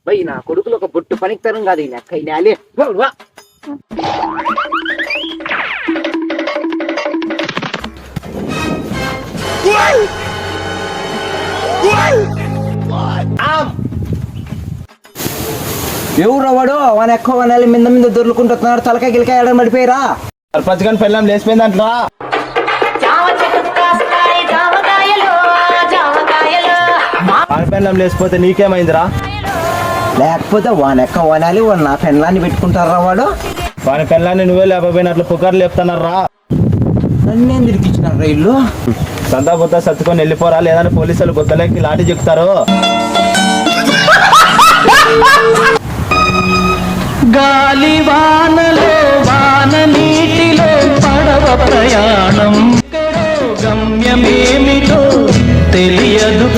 పోయి నా కొడుకులు ఒక బొట్టు పనికితరం కాదు ఈ లెక్క ఇనాలి ఎవరు వాడు వాని ఎక్కువ వనాలి మీద మీద దొర్లుకుంటున్నాడు తలకాయ గిలకాయ ఎడ పడిపోయిరా సర్పంచ్ గాని పెళ్ళాం లేచిపోయింది అంటరా పెళ్ళాం లేచిపోతే నీకేమైందిరా లేకపోతే వాని ఎక్క వనాలి వాడు నా పెళ్ళాన్ని పెట్టుకుంటారా వాడు వాని పెళ్ళాన్ని నువ్వే లేకపోయినట్లు పుకార్లు చెప్తున్నారా నన్నేం తిరిగిచ్చినారా ఇల్లు సంతా బుత్తా సత్తుకొని వెళ్ళిపోరా లేదని పోలీసులు గుద్దలేకి లాఠీ చెప్తారు గాలి వానలో వాన నీటిలో పడవ ప్రయాణం గమ్యమేమిటో తెలియదు